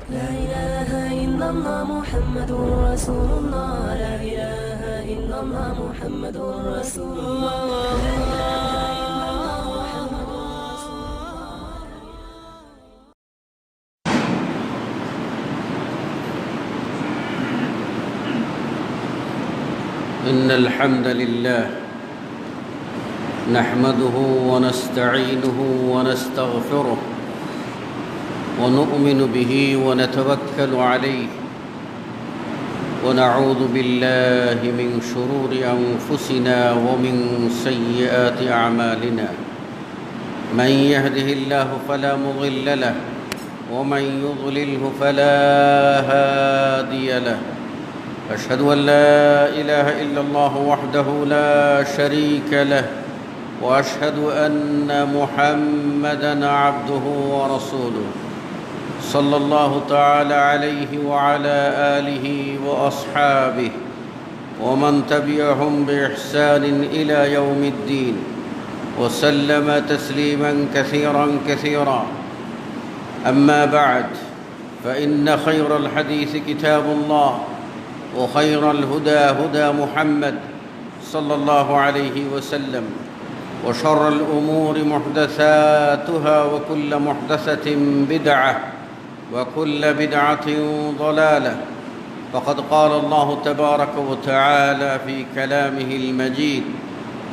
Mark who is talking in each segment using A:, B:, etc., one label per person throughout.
A: لا إله إلا الله محمد رسول الله. لا إله إلا الله محمد رسول الله. لا إله إلا الله محمد رسول الله.
B: إن الحمد لله نحمده ونستعينه ونستغفره ونؤمن به ونتوكل عليه ونعوذ بالله من شرور أنفسنا ومن سيئات أعمالنا. من يهده الله فلا مضل له ومن يضلله فلا هادي له. أشهد أن لا إله إلا الله وحده لا شريك له وأشهد أن محمدًا عبده ورسوله صلى الله تعالى عليه وعلى آله وأصحابه ومن تبعهم بإحسان إلى يوم الدين وسلم تسليمًا كثيرًا كثيرًا. أما بعد، فإن خير الحديث كتاب الله وخير الهدى هدى محمد صلى الله عليه وسلم وشر الأمور محدثاتها وكل محدثة بدعة وكل بدعة ضلالة. فقد قال الله تبارك وتعالى في كلامه المجيد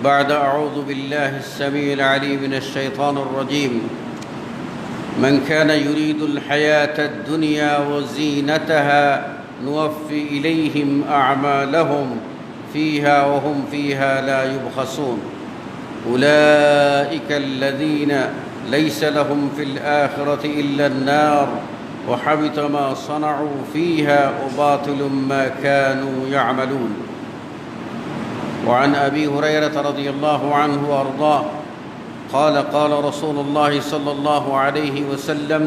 B: بعد أعوذ بالله السميع العليم من الشيطان الرجيم: من كان يريد الحياة الدنيا وزينتها نوفي إليهم أعمالهم فيها وهم فيها لا يبخسون. أولئك الذين ليس لهم في الآخرة إلا النار وحبط ما صنعوا فيها وباطل ما كانوا يعملون. وعن أبي هريرة رضي الله عنه وأرضاه قال قال رسول الله صلى الله عليه وسلم: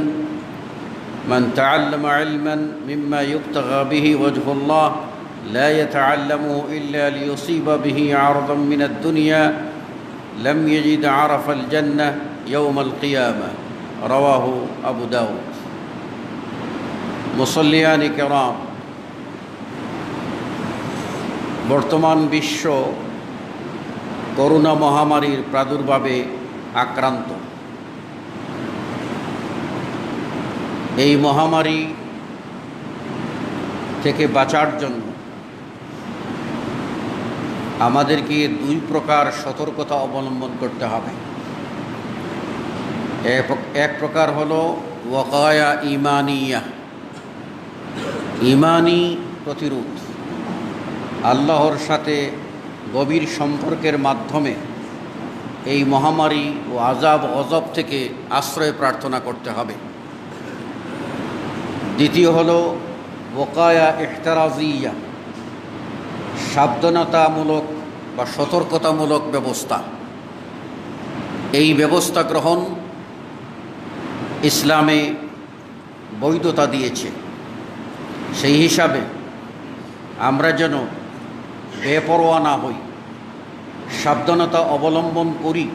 B: من تعلم علما مما يبتغى به وجه الله لا يتعلمه إلا ليصيب به عرضا من الدنيا لم يجد عرف الجنة يوم القيامة. رواه أبو داود. মুসল্লিয়ান কিরাম, বর্তমান বিশ্ব করোনা মহামারীর প্রাদুর্ভাবে আক্রান্ত। এই মহামারী থেকে বাঁচার জন্য আমাদেরকে দুই প্রকার সতর্কতা অবলম্বন করতে হবে। এক প্রকার হলো ওয়াকায়া ঈমানিয়া, ঈমানি প্রতিরোধ। আল্লাহর সাথে গভীর সম্পর্কের মাধ্যমে এই মহামারী ও আযাব গজব থেকে আশ্রয় প্রার্থনা করতে হবে। দ্বিতীয় হলো ওয়াকায়া ইহতিরাজিয়া, সাবধানতামূলক বা সতর্কতামূলক ব্যবস্থা। এই ব্যবস্থা গ্রহণ ইসলামে বৈধতা দিয়েছে। সেই হিসাবে আমরা যেন বেপরোয়া না হই, সাবধানতা অবলম্বন করি,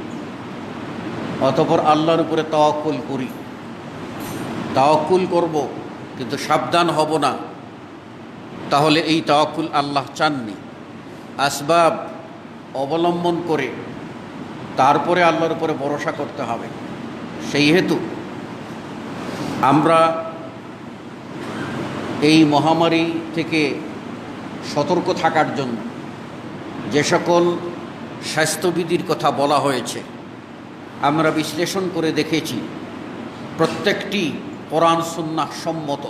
B: অতঃপর আল্লাহর উপরে তাওয়াক্কুল করি। তাওয়াক্কুল করব কিন্তু সাবধান হব না, তাহলে এই তাওয়াক্কুল আল্লাহ চাননি। আসবাব অবলম্বন করে তারপরে আল্লাহর উপরে ভরসা করতে হবে। সেই হেতু আমরা এই মহামারী থেকে সতর্ক থাকার জন্য যে সকল স্বাস্থ্যবিধির কথা বলা হয়েছে আমরা বিশ্লেষণ করে দেখেছি, প্রত্যেকটি কোরআন সুন্নাহ সম্মত।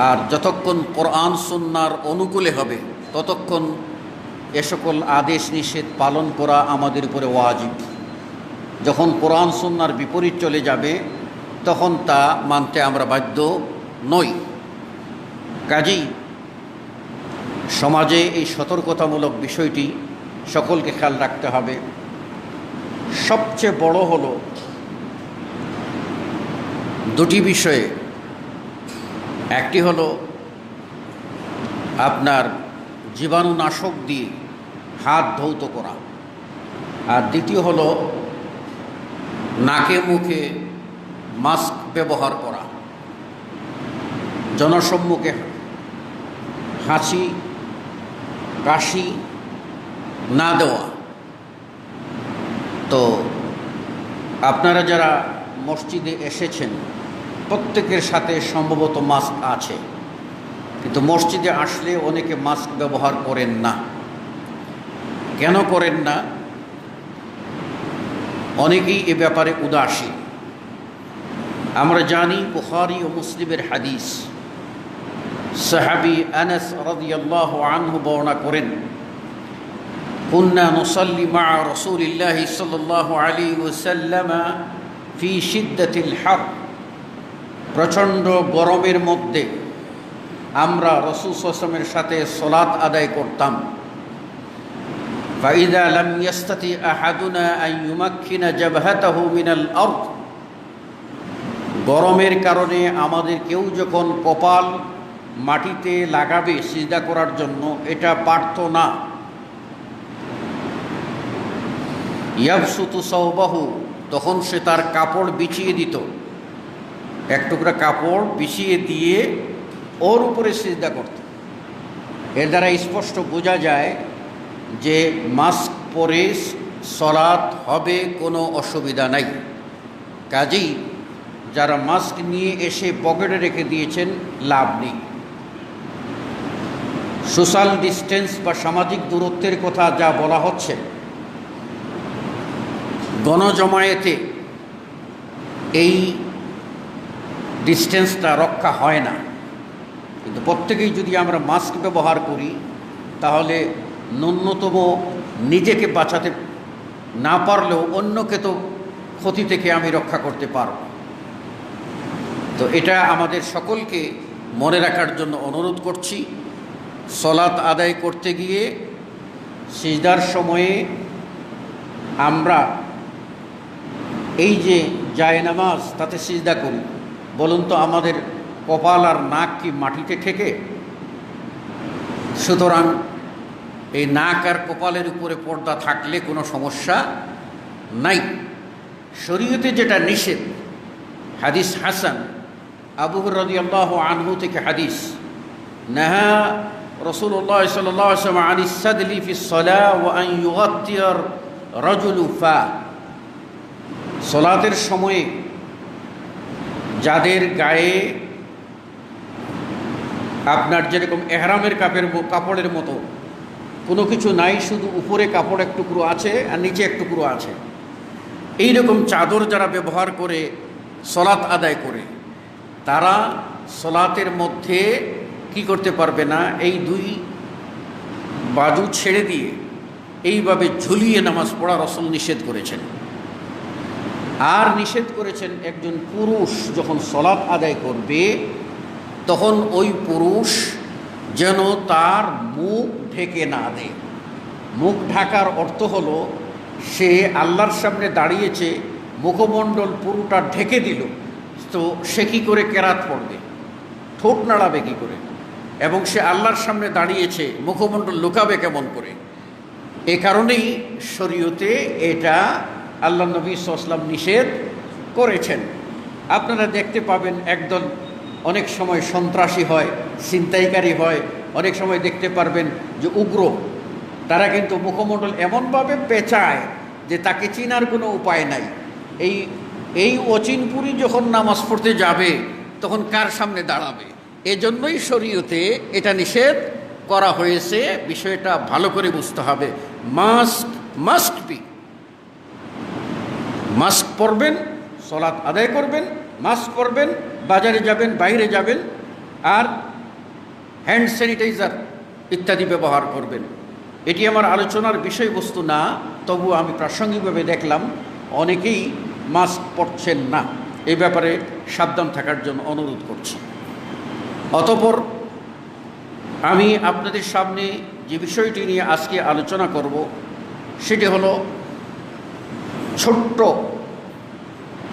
B: আর যতক্ষণ কোরআন সুন্নাহর অনুকূলে হবে ততক্ষণ এ সকল আদেশ নিষেধ পালন করা আমাদের উপরে ওয়াজিব। যখন কোরআন সুন্নাহর বিপরীত চলে যাবে তখন তা মানতে আমরা বাধ্য নই। কাজেই সমাজে এই সতর্কতামূলক বিষয়টি সকলকে খেয়াল রাখতে হবে। সবচেয়ে বড় হলো দুটি বিষয়ে। একটি হলো আপনার জীবাণুনাশক দিয়ে হাত ধৌত করা, আর দ্বিতীয় হলো নাকে মুখে মাস্ক ব্যবহার করা। জনসম্মুখে হাঁচি কাশি না দেওয়া। তো আপনারা যারা মসজিদে এসেছেন প্রত্যেকের সাথে সম্ভবত মাস্ক আছে, কিন্তু মসজিদে আসলে অনেকে মাস্ক ব্যবহার করেন না। কেন করেন না? অনেকেই এ ব্যাপারে উদাসীন। আমরা জানি বুখারী ও মুসলিমের হাদিস, সাহাবী আনাস রাদিয়াল্লাহু আনহু বর্ণনা করেন, কুন্না নুসাল্লি মা রাসূলিল্লাহি সাল্লাল্লাহু আলাইহি ওয়াসাল্লাম ফি শিদ্দাতিল হার। প্রচণ্ড গরমের মধ্যে আমরা রাসূল সাল্লাল্লাহু আলাইহি ওয়াসাল্লামের সাথে সালাত আদায় করতাম। ফাইদা লাম ইয়াস্তাতি আহাদুনা আন ইউমাক্কিনা জাবহাতাহু মিনাল আরদ। গরমের কারণে আমাদের কেউ যখন কপাল মাটিতে লাগাবে সিজদা করার জন্য, এটা পারত না। ইয়াবসুতু সাওবাহু, তখন সে তার কাপড় বিছিয়ে দিত, এক টুকরা কাপড় বিছিয়ে দিয়ে ওর উপরে সিজদা করত। এর দ্বারা স্পষ্ট বোঝা যায় যে মাস্ক পরে সালাত হবে, কোনো অসুবিধা নাই। কাজেই যারা মাস্ক নিয়ে এসে পকেটে রেখে দিয়েছেন লাভ নেই। সোশ্যাল ডিস্টেন্স বা সামাজিক দূরত্বের কথা যা বলা হচ্ছে, গণজমায়েতে এই ডিস্টেন্সটা রক্ষা হয় না। কিন্তু প্রত্যেকেই যদি আমরা মাস্ক ব্যবহার করি, তাহলে ন্যূনতম নিজেকে বাঁচাতে না পারলেও অন্যকে তো ক্ষতি থেকে আমি রক্ষা করতে পারব। তো এটা আমাদের সকলকে মনে রাখার জন্য অনুরোধ করছি। সালাত আদায় করতে গিয়ে সিজদার সময়ে আমরা এই যে জায়নামাজ তাতে সিজদা করি, বলুন তো আমাদের কপাল আর নাক কি মাটিতে ঠেকে? সুতরাং এই নাক আর কপালের উপরে পর্দা থাকলে কোনো সমস্যা নাই। শরীয়তে যেটা নিষেধ, হাদিস হাসান, আবু হুরায়রা রাদিয়াল্লাহু আনহু থেকে হাদিস, নাহা রাসূলুল্লাহ সাল্লাল্লাহু আলাইহি ওয়াসাল্লাম আনিস সাদলি ফিস সালাহ ওয়া আন ইউগাত্তিয়ার রাজুলু ফা। সালাতের সময়ে যাদের গায়ে আপনার যেরকম এহরামের কাপড়ের মতো কোনো কিছু নাই, শুধু উপরে কাপড় এক টুকরো আছে আর নিচে এক টুকরো আছে, এই রকম চাদর যারা ব্যবহার করে সালাত আদায় করে, তারা সালাতের মধ্যে কি করতে পারবে না, এই দুই বাজু ছেড়ে দিয়ে এইভাবে ঝুলিয়ে নামাজ পড়া রাসূল নিষেধ করেছেন। আর নিষেধ করেছেন একজন পুরুষ যখন সালাত আদায় করবে তখন ওই পুরুষ যেন তার মুখ ঢেকে না দেয়। মুখ ঢাকার অর্থ হলো সে আল্লাহর সামনে দাঁড়িয়েছে, মুখমণ্ডল পুরোটা ঢেকে দিল, তো সে কী করে কেরাত পড়বে, ঠোঁট নাড়াবে কী করে, এবং সে আল্লাহর সামনে দাঁড়িয়েছে, মুখমণ্ডল লুকাবে কেমন করে। এ কারণেই শরীয়তে এটা আল্লাহ নবী সাল্লাল্লাহু আলাইহি ওয়াসাল্লাম নিষেধ করেছেন। আপনারা দেখতে পাবেন একদল অনেক সময় সন্ত্রাসী হয়, ছিনতাইকারী হয়, অনেক সময় দেখতে পারবেন যে উগ্র, তারা কিন্তু মুখমণ্ডল এমনভাবে পেঁচায় যে তাকে চিনার কোনো উপায় নাই। এই অচিনপুরি যখন নামাজ পড়তে যাবে তখন কার সামনে দাঁড়াবে? এজন্যই শরীয়তে এটা নিষেধ করা হয়েছে। বিষয়টা ভালো করে বুঝতে হবে। মাস্ক বি, মাস্ক পরবেন, সালাত আদায় করবেন, মাস্ক পরবেন, বাজারে যাবেন, বাইরে যাবেন, আর হ্যান্ড স্যানিটাইজার ইত্যাদি ব্যবহার করবেন। এটি আমার আলোচনার বিষয়বস্তু না, তবু আমি প্রাসঙ্গিকভাবে দেখলাম অনেকেই মাস্ক পরছেন না। এই ব্যাপারে সাবধান থাকার জন্য অনুরোধ করছি। অতঃপর আমি আপনাদের সামনে যে বিষয়টি নিয়ে আজকে আলোচনা করব সেটি হলো ছোট্ট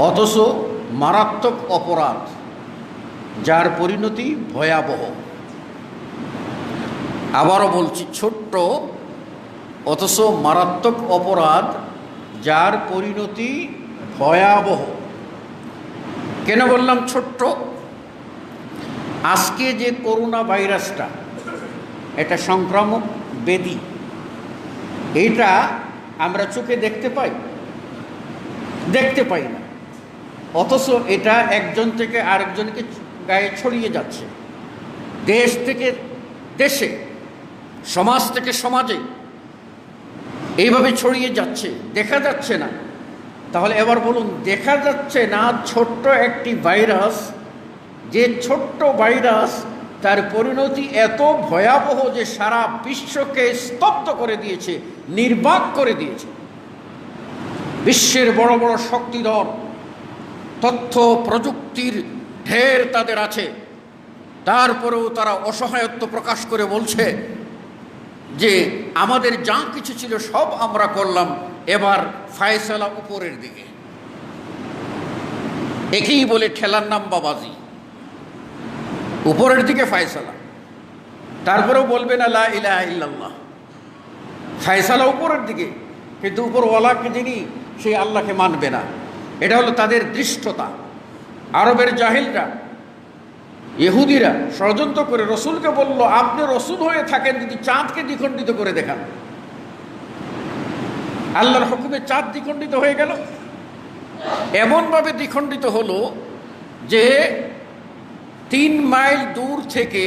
B: অথচ মারাত্মক অপরাধ যার পরিণতি ভয়াবহ। আবারও বলছি, ছোট্ট অথচ মারাত্মক অপরাধ যার পরিণতি ভয়াবহ। কেন বললাম ছোট্ট? আজকে যে করোনা ভাইরাসটা, এটা সংক্রামক ব্যাধি, এটা আমরা চোখে দেখতে পাই? দেখতে পাই না। অথচ এটা একজন থেকে আরেকজনকে গায়ে ছড়িয়ে যাচ্ছে, দেশ থেকে দেশে, সমাজ থেকে সমাজে এইভাবে ছড়িয়ে যাচ্ছে, দেখা যাচ্ছে না। তাহলে এবার বলুন, দেখা যাচ্ছে না ছোট্ট একটি ভাইরাস, যে ছোট্ট ভাইরাস তার পরিণতি এত ভয়াবহ যে সারা বিশ্বকে স্তব্ধ করে দিয়েছে, নির্বাক করে দিয়েছে। বিশ্বের বড় বড় শক্তিধর, তথ্য প্রযুক্তির ঢের তাদের আছে, তারপরেও তারা অসহায়ত্ব প্রকাশ করে বলছে যে আমাদের যা কিছু ছিল সব আমরা করলাম, এবার ফায়সালা উপরের দিকে। একেই বলে ঠেলার নাম বাবাজি, উপরের দিকে ফায়সালা। তারপরেও বলবে না লা ইলাহা ইল্লাল্লাহ, ফায়সালা উপরের দিকে, কিন্তু উপরওয়ালাকে যিনি, সেই আল্লাহকে মানবে না। এটা হলো তাদের দৃষ্টতা। আরবের জাহিলরা, ইহুদিরা ষড়যন্ত্র করে রসুলকে বলল, আপনি রসুল হয়ে থাকেন যদি চাঁদকে দ্বিখণ্ডিত করে দেখান। আল্লাহর হুকুমে চাঁদ দ্বিখণ্ডিত হয়ে গেল। এমনভাবে দ্বিখণ্ডিত হলো যে 3 মাইল দূর থেকে,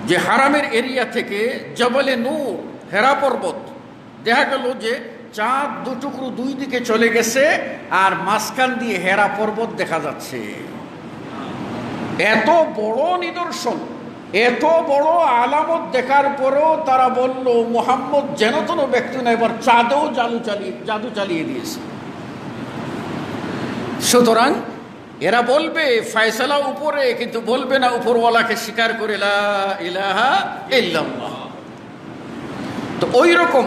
B: যে হারামের এরিয়া থেকে জবলে নূর, হেরা পর্বত, দেখা গেল যে চাঁদ দুটুকরো দুই দিকে চলে গেছে, আর মাঝখান দিয়ে হেরা পর্বত দেখা যাচ্ছে। এত বড় নিদর্শন, এত বড় আলামত দেখার পরেও তারা বলল, মুহাম্মদ যেন তেন ব্যক্তি না, এবার চাঁদেও জাদু চালিয়ে দিয়েছে। সুতরাং এরা বলবে ফায়সালা উপরে, কিন্তু বলবে না উপরওয়ালাকে স্বীকার করে লা ইলাহা ইল্লাল্লাহ। তো ওই রকম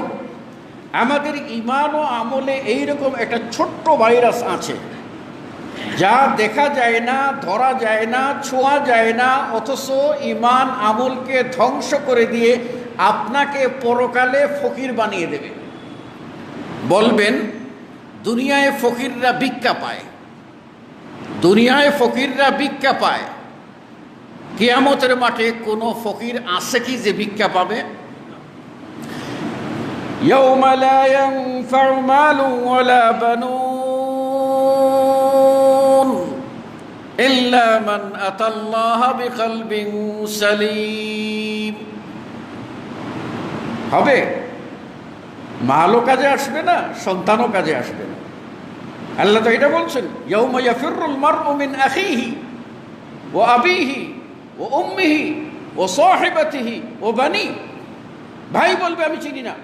B: আমাদের ঈমান ও আমলে এইরকম একটা ছোট্ট ভাইরাস আছে, যা দেখা যায় না, ধরা যায় না, ছোঁয়া যায় না, অথচ ঈমান আমলকে ধ্বংস করে দিয়ে আপনাকে পরকালে ফকির বানিয়ে দেবে। বলবেন দুনিয়ায় ফকিররা ভিক্ষা পায়, দুনিয়ায় ফকিররা ভিক্ষা পায়, কিয়ামতের মাঠে কোনো ফকির আছে কি যে ভিক্ষা পাবে? ইয়াউমা লা ইয়ানফাউ মালুন ওয়ালা বানুন ইল্লা মান আতাল্লাহা বিকলবিন সালিম। হবে, মালও কাজে আসবে না, সন্তানও কাজে আসবে না। আল্লাহ তো এটা বলছেন, ইয়াউমা ইয়াফিরুল মারউ মিন আখিহি ওয়া আবিহি ওয়া উম্মিহি ওয়া সাহিবাতিহি ওয়া বানি। ভাই বলবে আমি চিনি না,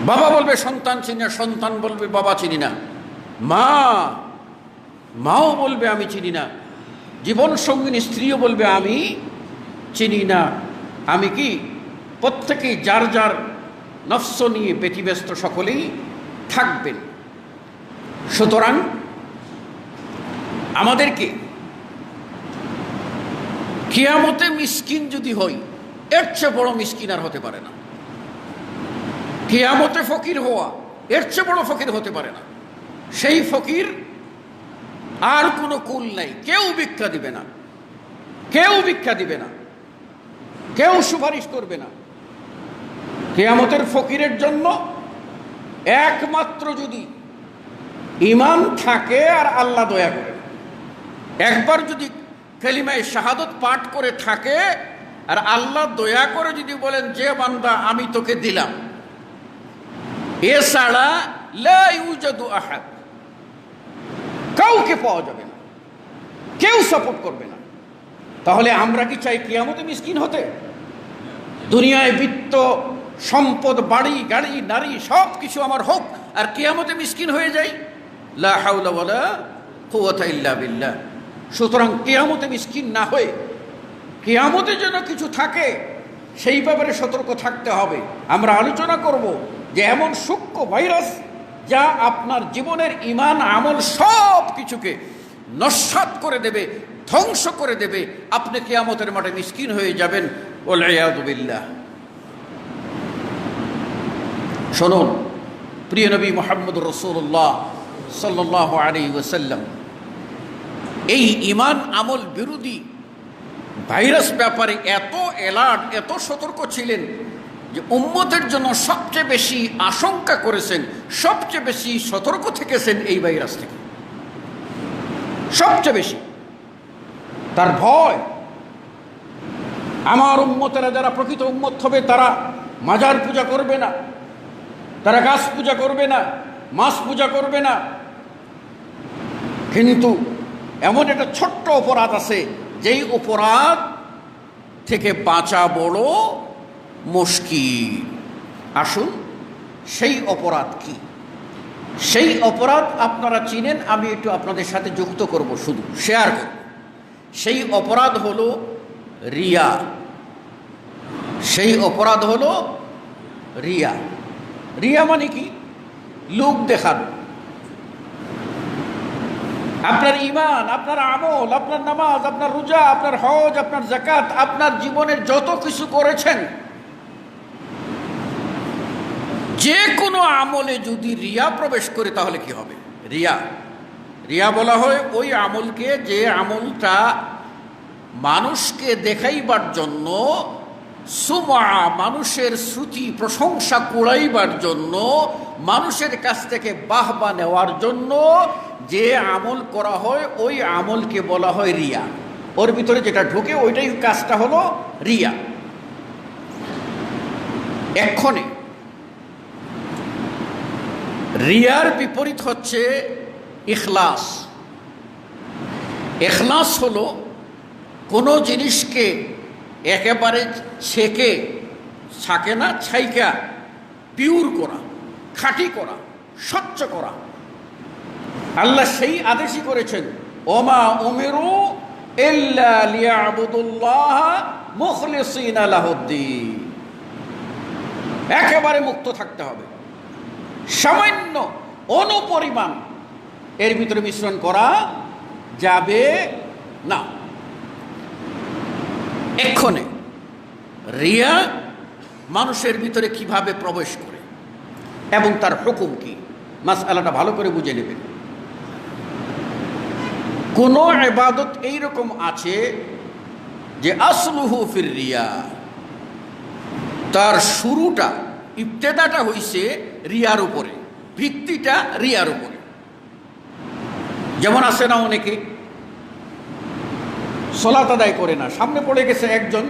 B: বাবা বলবে সন্তান চিনি না, সন্তান বলবে বাবা চিনি না, মাও বলবে আমি চিনি না, জীবন সঙ্গিনী স্ত্রীও বলবে আমি চিনি না। আমি কি? প্রত্যেকেই যার যার নফস নিয়ে ব্যতিব্যস্ত সকলেই থাকবেন। সুতরাং আমাদেরকে কিয়ামতে মিসকিন যদি হই, এর চেয়ে বড় মিসকিন আর হতে পারে না। কিয়ামতে ফকির হওয়া, এর চেয়ে বড় ফকির হতে পারে না। সেই ফকির আর কোনো কুল নাই, কেউ ভিক্ষা দিবে না, কেউ ভিক্ষা দিবে না, কেউ সুপারিশ করবে না। কিয়ামতের ফকিরের জন্য একমাত্র যদি ঈমান থাকে আর আল্লাহ দয়া করে, একবার যদি কালিমায়ে শাহাদত পাঠ করে থাকে আর আল্লাহ দয়া করে যদি বলেন যে বান্দা আমি তোকে দিলাম, এছাড়া লা ইউজাদু আহাদ, কাউকে পাওয়া যাবে না, কেউ সাপোর্ট করবে না। তাহলে আমরা কি চাই কিয়ামতে মিসকিন হতে? দুনিয়ায় বিত্ত সম্পদ, বাড়ি গাড়ি নারী সব কিছু আমার হোক, আর কিয়ামতে মিসকিন হয়ে যাই? লা হাওলা ওয়ালা কুওয়াতা ইল্লা বিল্লাহ। সুতরাং কিয়ামতে মিসকিন না হয়ে কিয়ামতে যেন কিছু থাকে, সেই ব্যাপারে সতর্ক থাকতে হবে। আমরা আলোচনা করব যে এমন সূক্ষ্ম ভাইরাস যা আপনার জীবনের ঈমান আমল সব কিছুকে নস্যাৎ করে দেবে, ধ্বংস করে দেবে। আপনি কিয়ামতের মাঠে মিসকিন হয়ে যাবেন। ওয়াল ইয়াযু বিল্লাহ। শুনুন, প্রিয় নবী মুহাম্মদুর রাসূলুল্লাহ সাল্লাল্লাহু আলাইহি ওয়াসাল্লাম এই ঈমান আমল বিরোধী ভাইরাস ব্যাপারে এত অ্যালার্ট, এত সতর্ক ছিলেন যে উম্মতের জন্য সবচেয়ে বেশি আশঙ্কা করেছেন, সবচেয়ে বেশি সতর্ক থেকেছেন এই ভাইরাস থেকে। সবচেয়ে বেশি তার ভয়, আমার উম্মতেরা যারা প্রকৃত উম্মত হবে তারা মাজার পূজা করবে না, তারা গাছ পূজা করবে না, মাছ পূজা করবে না। কিন্তু এমন একটা ছোট্ট অপরাধ আছে যেই অপরাধ থেকে বাঁচা বড় মুশকিল। আসুন, সেই অপরাধ কি? সেই অপরাধ আপনারা চিনেন, আমি একটু আপনাদের সাথে যুক্ত করব, শুধু শেয়ার করব। সেই অপরাধ হলো রিয়া। সেই অপরাধ হলো রিয়া। রিয়া মানে কি? লোক দেখানো। আপনার ঈমান, আপনার আমল, আপনার নামাজ, আপনার রোজা, আপনার হজ, আপনার যাকাত, আপনার জীবনের যত কিছু করেছেন, যে কোনো আমলে যদি রিয়া প্রবেশ করে তাহলে কি হবে? রিয়া। রিয়া বলা হয় ওই আমলকে যে আমলটা মানুষকে দেখাইবার জন্য, সুমা মানুষের শ্রুতি প্রশংসা কুড়াইবার জন্য, মানুষের কাছ থেকে বাহবা নেওয়ার জন্য যে আমল করা হয় ওই আমলকে বলা হয় রিয়া। ওর ভিতরে যেটা ঢোকে ওইটাই কাজটা হলো রিয়া। এক্ষণে রিয়ার বিপরীত হচ্ছে ইখলাস। ইখলাস হলো কোনো জিনিসকে একেবারে ছাকে না, ছাইকা পিওর করা, খাঁটি করা, স্বচ্ছ করা। আল্লাহ সেই আদেশই করেছেন, ওমা উমিরু ইল্লা লিয়াবুদুল্লাহ মুখলিসিনা লাহুদ্দিন। একেবারে মুক্ত থাকতে হবে, সামান্য অনুপরিমাণ এর ভিতরে মিশ্রণ করা যাবে না। এক্ষণে রিয়া মানুষের ভিতরে কিভাবে প্রবেশ করে এবং তার হুকুম কি, মাসআলাটা ভালো করে বুঝে নেবেন। কোন ইবাদত এইরকম আছে যে আসলুহু ফির রিয়া, তার শুরুটা, ইবতেদাটা হইছে রিয়ার উপরে, ভিত্তিটা রিয়ার উপরে। যেমন আছে না অনেকে সালাত আদায় করে না, সামনে পড়ে গেছে একজন,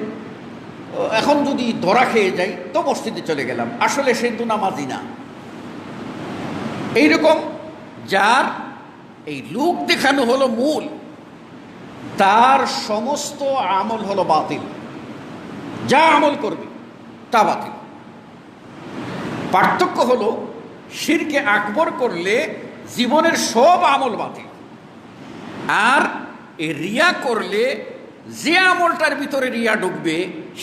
B: এখন যদি ধরা খেয়ে যাই তো মসজিদে চলে গেলাম, আসলে সে তো নামাজি না। এইরকম যার এই লোক দেখানো হলো মূল, তার সমস্ত আমল হলো বাতিল। যা আমল করবে তা বাতিল। পার্থক্য হলো শিরকে আকবর করলে জীবনের সব আমল বাতিল, আর এই রিয়া করলে যে আমলটার ভিতরে রিয়া ঢুকবে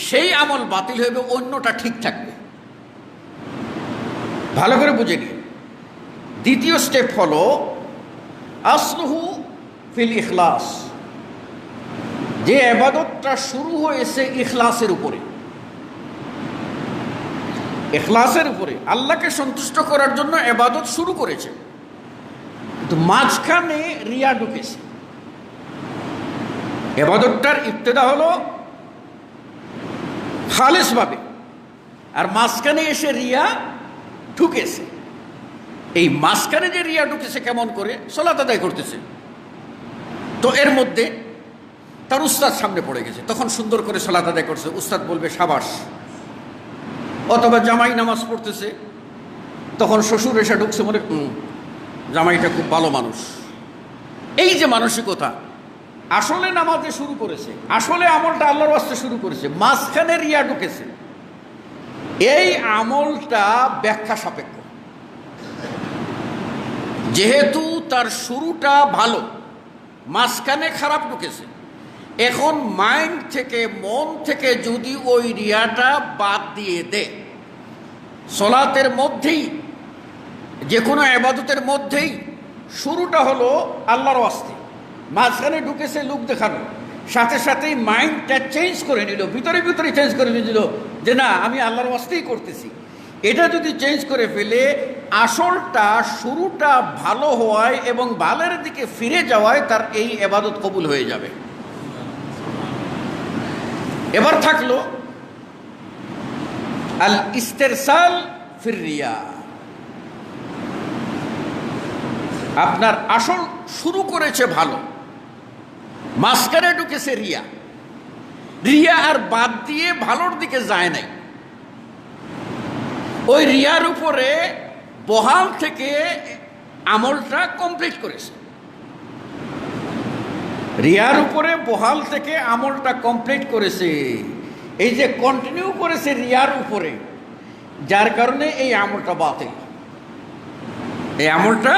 B: সেই আমল বাতিল হবে, অন্যটা ঠিক থাকবে। ভালো করে বুঝে নিন। দ্বিতীয় স্টেপ হলো আসলুহু ফিল ইখলাস, যে ইবাদতটা শুরু হয়েছে ইখলাসের উপরে, ইখলাসের উপরে আল্লাহকে সন্তুষ্ট করার জন্য ইবাদত শুরু করেছে, কিন্তু মাঝখানে রিয়া ঢুকেছে। ইবাদতটার ইবতেদা হলো খালেস ভাবে, আর মাঝখানে এসে রিয়া ঢুকেছে। এই মাঝখানে যে রিয়া ঢুকেছে কেমন করে? সালাত আদায় করতেছে, তো এর মধ্যে তার উস্তাদ সামনে পড়ে গেছে, তখন সুন্দর করে সালাত আদায় করছে, উস্তাদ বলবে সাবাস। অথবা জামাই নামাজ পড়তেছে, তখন শ্বশুর এসে ঢুকছে, মনে জামাইটা খুব ভালো মানুষ। এই যে মানসিকতা, আসলে নামাজে শুরু করেছে, আসলে আমলটা আল্লাহর ওয়াস্তে শুরু করেছে, মাঝখানে রিয়া ঢুকেছে। এই আমলটা ব্যাখ্যা সাপেক্ষ। যেহেতু তার শুরুটা ভালো, মাঝখানে খারাপ ঢুকেছে, এখন মাইন্ড থেকে, মন থেকে যদি ওই রিয়াটা বাদ দিয়ে দে, সলাতের মধ্যেই, যে কোনো ইবাদতের মধ্যেই শুরুটা হলো আল্লাহর ওয়াস্তে, মাঝখানে ঢুকেছে লোক দেখানো, সাথে সাথেই মাইন্ডটা চেঞ্জ করে নিল, ভিতরে ভিতরে চেঞ্জ করে নিল যে না, আমি আল্লাহর ওয়াস্তেই করতেছি। এটা যদি চেঞ্জ করে ফেলে আসলটা শুরুটা ভালো হওয়ায় এবং ভালের দিকে ফিরে যাওয়ায় তার এই ইবাদত কবুল হয়ে যাবে। এবার থাকলো আল ইস্তেরসাল ফির রিয়া। আপনার আসল শুরু করেছে ভালো, মাঝখানে ঢুকেছে রিয়া। রিয়া আর বাদ দিয়ে ভালোর দিকে যায় নাই, ওই রিয়ার উপরে বহাল থেকে আমলটা কমপ্লিট করেছে। রিয়ার উপরে বহাল থেকে আমলটা কমপ্লিট করেছে, এই যে কন্টিনিউ করেছে রিয়ার উপরে, যার কারণে এই আমলটা বাতিল। এই আমলটা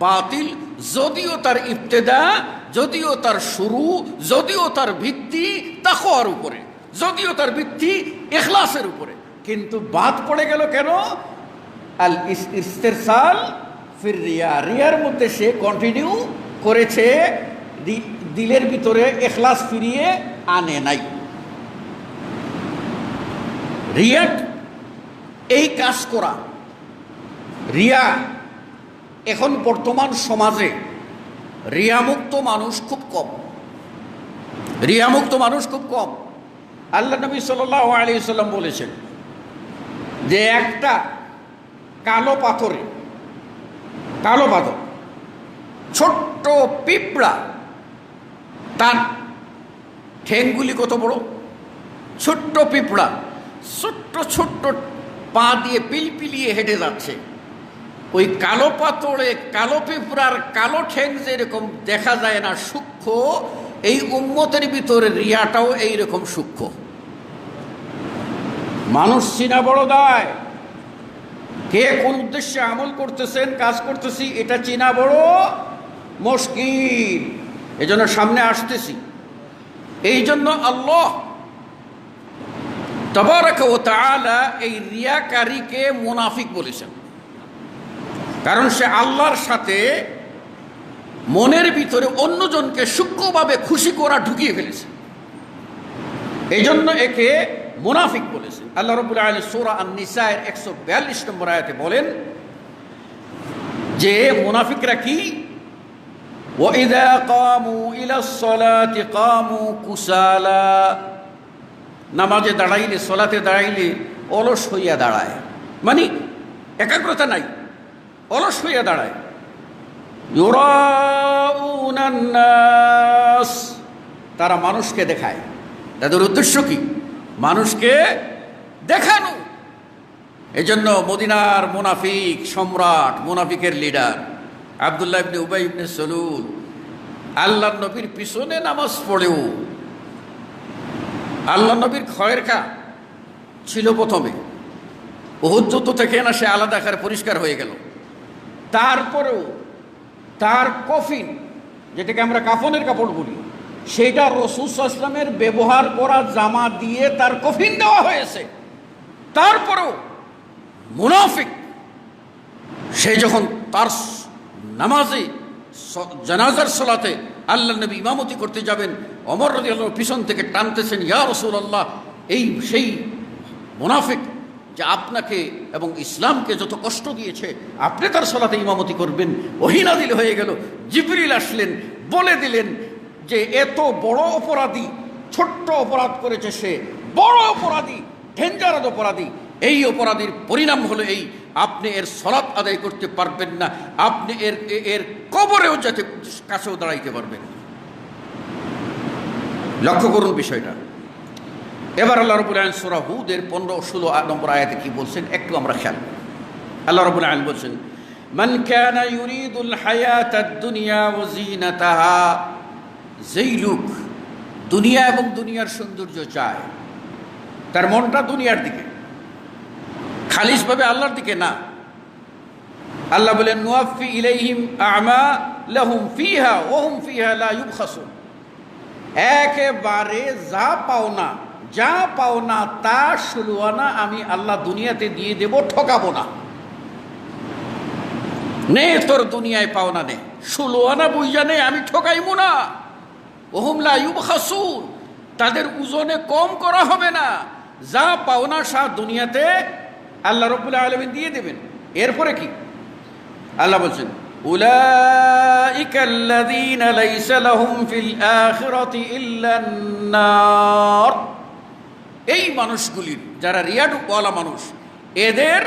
B: বাতিল, যদিও তার ইবতেদা, যদিও তার শুরু, যদিও তার ভিত্তি তাকওয়ার উপরে, যদিও তার ভিত্তি ইখলাসের উপরে, কিন্তু বাদ পড়ে গেল কেন? আল ইস্তেরসাল ফির রিয়া। রিয়ার মধ্যে সে কন্টিনিউ করেছে, দিলের ভিতরে ইখলাস ফিরিয়ে আনে নাই। রিয়া এই কাজ করা, রিয়া এখন বর্তমান সমাজে রিয়ামুক্ত মানুষ খুব কম, রিয়ামুক্ত মানুষ খুব কম। আল্লাহ নবী সাল্লাল্লাহু আলাইহি ওয়াসাল্লাম বলেছেন যে একটা কালো পাথরে, কালো পাথর, ছোট্ট পিঁপড়া, তার ঠ্যাংগুলি কত বড়, ছোট্ট পিঁপড়া ছোট্ট ছোট্ট পা দিয়ে পিলপিলিয়ে হেঁটে যাচ্ছে। ওই কালো পাথরে কালো পিঁপড়ার কালো ঠ্যাং যেরকম দেখা যায় না সূক্ষ্ম, এই উম্মতের ভিতরে রিয়াটাও এইরকম সূক্ষ্ম। মানুষ চিনা বড় দায়, কে কোন উদ্দেশ্যে আমল করতেছেন, কাজ করতেছি, এটা চিনা বড় মুশকিল। এজন্য সামনে আসতেছি। এই জন্য আল্লাহ তাবারাকা ওয়া তাআলা এই রিয়াকারীকে মুনাফিক বলেছেন, কারণ সে আল্লাহর সাথে মনের ভিতরে অন্যজনকে সূক্ষ্মভাবে খুশি করা ঢুকিয়ে ফেলেছে। এই জন্য একে মুনাফিক বলেছেন। আল্লাহ রাব্বুল আলামিন সূরা আন-নিসা-এর 142 নম্বর আয়াতে বলেন যে মুনাফিকরা কি, وَإِذَا قَامُوا إِلَى الصَّلَاةِ قَامُوا كُسَالَى, নামাজে দাঁড়াইলে, সলাতে দাঁড়াইলে অলস হইয়া দাঁড়ায়, মানে একাগ্রতা নাই, অলস হইয়া দাঁড়ায়। ইউরাউনা নাস, তারা মানুষকে দেখায়। তাদের উদ্দেশ্য কি? মানুষকে দেখানো। এজন্য মদিনার মুনাফিক সম্রাট, মুনাফিকের লিডার আব্দুল্লাহ ইবনে উবাই ইবনে সালুল আল্লাহর নবীর পিছনে নামাজ পড়েও, আল্লাহ নবীর খয়েরকা ছিল প্রথমে, উহুদ যুদ্ধ থেকে না সে আলাদা আকারে পরিষ্কার হয়ে গেল। তারপরেও তার কফিন, যেটাকে আমরা কাফনের কাপড় বলি, সেটা রাসূল সাল্লাল্লাহু আলাইহি ওয়াসাল্লামের ব্যবহার করা জামা দিয়ে তার কফিন দেওয়া হয়েছে। তারপরেও মুনাফিক সে যখন তার নামাজে জানাজার সালাতে আল্লাহ নবী ইমামতি করতে যাবেন, ওমর রাদিয়াল্লাহু আনহু পিছন থেকে টানতেছেন, ইয়া রাসূলুল্লাহ, এই সেই মুনাফিক যে আপনাকে এবং ইসলামকে যত কষ্ট দিয়েছে, আপনি তার সালাতে ইমামতি করবেন। ওহী নাযিল হয়ে গেল, জিবরিল আসলেন, বলে দিলেন যে এত বড় অপরাধী, ছোট্ট অপরাধ করেছে সে, বড় অপরাধী, ডেঞ্জারাস অপরাধী। এই অপরাধীর পরিণাম হলো এই, আপনি এর সালাত আদায় করতে পারবেন না, আপনি এর কবরেও যেতে কাছেও দাঁড়াইতে পারবেন। লক্ষ্য করুন বিষয়টা। এবার আল্লাহ রাব্বুল আলামিন সূরা হুদের 15-16 নম্বর আয়াতে কি বলছেন একটু আমরা খেয়াল করি। আল্লাহ রাব্বুল আলামিন বলছেন, মান কানা ইউরিদুল হায়াতাদ দুনিয়া ওয়া যিনাতাহা, যেই লোক দুনিয়া এবং দুনিয়ার সৌন্দর্য চায়, তার মনটা দুনিয়ার দিকে, খালিসভাবে আল্লাহর দিকে না। আল্লাহ বলেন, নুওয়াফি ইলাইহিম আমালাহুম ফিহা ওয়া হুম ফিহা লা ইউবখাসুন, একেবারে যা পাওনা তা সুলুয়ানা আমি আল্লাহ দুনিয়াতে দিয়ে দেব, ঠকাবো না। নে তোর দুনিয়ায় পাওনা নে, সুলুয়ানা বুঝা নে, আমি ঠকাইবো না। ওহুম লা ইউবখাসুন, তাদের ওজনে কম করা হবে না। যা পাওনা সা দুনিয়াতে আল্লাহ রাব্বুল আলামিন দিয়ে দেবেন। এরপরে কি আল্লাহ বলছেন, উলাইকাল্লাযীনা লাইসা লাহুম ফিল আখিরাতি ইল্লান নার। এই মানুষগুলির, যারা রিয়াওয়ালা মানুষ, এদের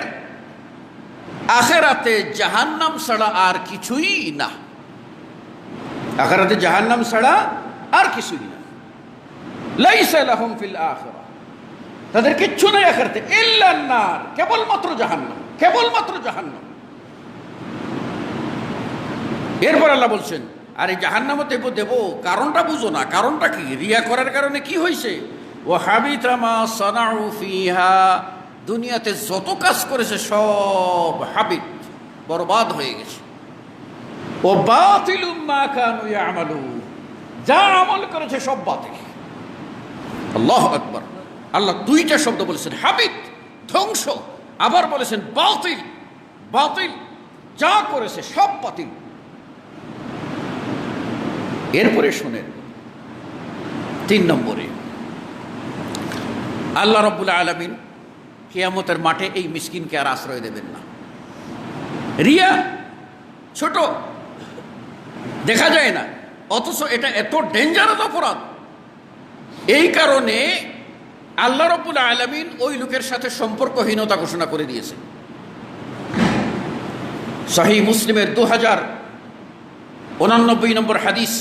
B: আখিরাতে জাহান্নাম ছাড়া আর কিছুই না। আখিরাতে জাহান্নাম ছাড়া আর কিছুই না। লাইসা লাহুম ফিল আখিরা, তাদের কিচ্ছু নাই আখিরাতে, ইল্লান নার, কেবলমাত্র জাহান্নাম, কেবলমাত্র জাহান্নাম। এরপর আল্লাহ বলছেন, আর এই জাহান্নামে দেব, কারণটা বুঝো না, কারণটা কি? রিয়া করার কারণে কি হয়েছে? ও হাবিতা মা সানাউ ফিহা, দুনিয়াতে যত কাজ করেছে সব হাবিত, বরবাদ হয়ে গেছে। ও বাতিলুম মা কানু ইয়ামালুন, যা আমল করেছে সব বাতিল। আল্লাহু আকবার। আল্লাহ দুইটা শব্দ বলেছেন, হাবিত, ধ্বংস, আবার বলেছেন বাতিল, বাতিল, যা করেছে সব বাতিল। এরপরে শুনেন 3 নম্বরে, আল্লাহ রাব্বুল আলামিন কিয়ামতের মাঠে এই মিসকিনকে আর আশ্রয় দেবেন না। রিয়া ছোট, দেখা যায় না, অথচ এটা এত ডেঞ্জারাস অপরাধ। এই কারণে আল্লাহ রাব্বুল আলামিন ওই লোকের সাথে সম্পর্কহীনতা ঘোষণা করে দিয়েছে। সহিহ মুসলিমের 2089 নম্বর হাদিস,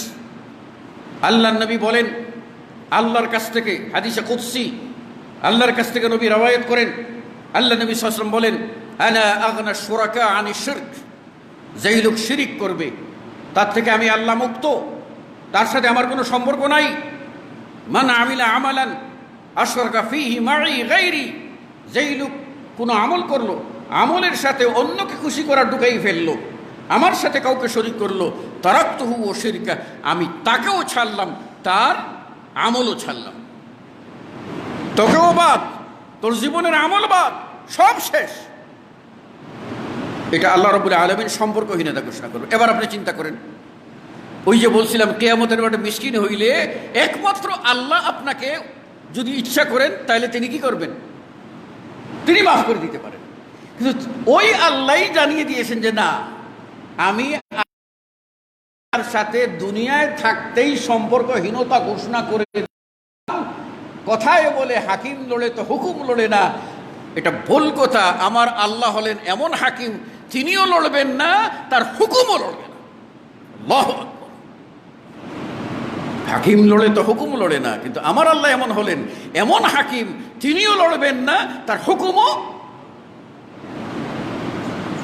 B: আল্লাহর নবী বলেন, আল্লাহর কাছ থেকে, হাদিসে কুদসি, আল্লাহর কাছ থেকে নবী রওয়ায়াত করেন, আল্লাহ নবী সাল্লাল্লাহু আলাইহি ওয়াসাল্লাম বলেন, আনা আগনা শুরাকা আনি শিরক, যেই লোক শিরিক করবে তার থেকে আমি আল্লাহ মুক্ত, তার সাথে আমার কোনো সম্পর্ক নাই। মান আমিলা আমালান আশরাকা ফীহি মাই গায়রি, যেই লোক কোনো আমল করলো, আমলের সাথে অন্যকে খুশি করার ঢুকাই ফেললো, আমার সাথে কাউকে শরীক করলো, তারাকতুহু ওয়া শিরকা, আমি তাকেও ছাড়লাম, তার আমলও ছাড়লাম। তোকেও বাদ, তোর জীবনের আমল বাদ, সব শেষ। এটা আল্লাহ রাব্বুল আলামিন সম্পর্কহীনতা ঘোষণা করবে। এবার আপনি চিন্তা করেন, ওই যে বলছিলাম কিয়ামতের মাঠে মিসকিন হইলে একমাত্র আল্লাহ আপনাকে যদি ইচ্ছা করেন তাহলে তিনি কি করবেন? তিনি মাফ করে দিতে পারেন। কিন্তু ওই আল্লাহই জানিয়ে দিয়েছেন যে না, আমি তার সাথে দুনিয়ায় থাকতেই সম্পর্কহীনতা ঘোষণা করে, কথায় বলে হাকিম লড়ে তো হুকুম লড়ে না, এটা ভুল কথা। আমার আল্লাহ হলেন এমন হাকিম, তিনিও লড়বেন না, তার হুকুমও লড়বে না। আল্লাহু আকবার। হাকিম লড়ে তো হুকুম লড়ে না, কিন্তু আমার আল্লাহ এমন হলেন, এমন হাকিম, তিনিও লড়বেন না, তার হুকুমও।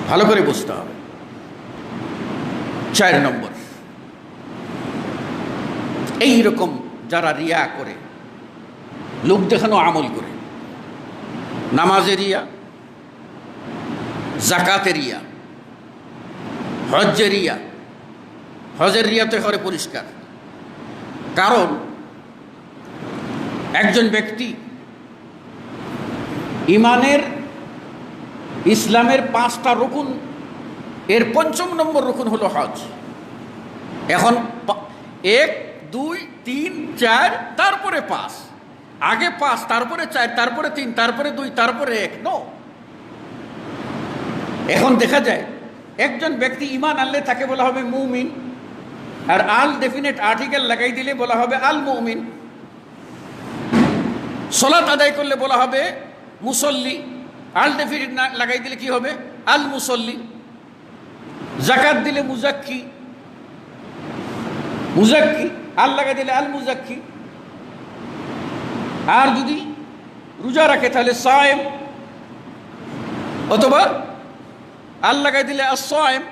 B: ভালো করে বুঝতে হবে। 4 নম্বর, এইরকম যারা রিয়া করে, লোক দেখানো আমল করে, নামাজে রিয়া, জাকাতে রিয়া, হজ্জে রিয়া। হজের রিয়াতে করে পরিষ্কার, কারণ একজন ব্যক্তি ইমানের, ইসলামের 5টা রুকুন, এর 5ম নম্বর রুকুন হলো হজ। এখন 1, 2, 3, 4, তারপরে 5, আগে 5, তারপরে 4, তারপরে 3, তারপরে 2, তারপরে 1। নো, এখন দেখা যায় একজন ব্যক্তি ইমান আনলে তাকে বলা হবে মুমিন, আর আল ডেফিনেট আর্টিকেল লাগাই দিলে বলা হবে আল মুমিন। সালাত আদায় করলে বলা হবে মুসল্লি, আল ডেফিনেট লাগাই দিলে কি হবে? আল মুসল্লি। জাকাত দিলে মুজাক্কি, মুজাক্কি, আল লাগাই দিলে আল মুজাক্কি। আর যদি রোজা রাখে তাহলে সায়েম, অথবা আল লাগাই দিলে আস-সায়েম।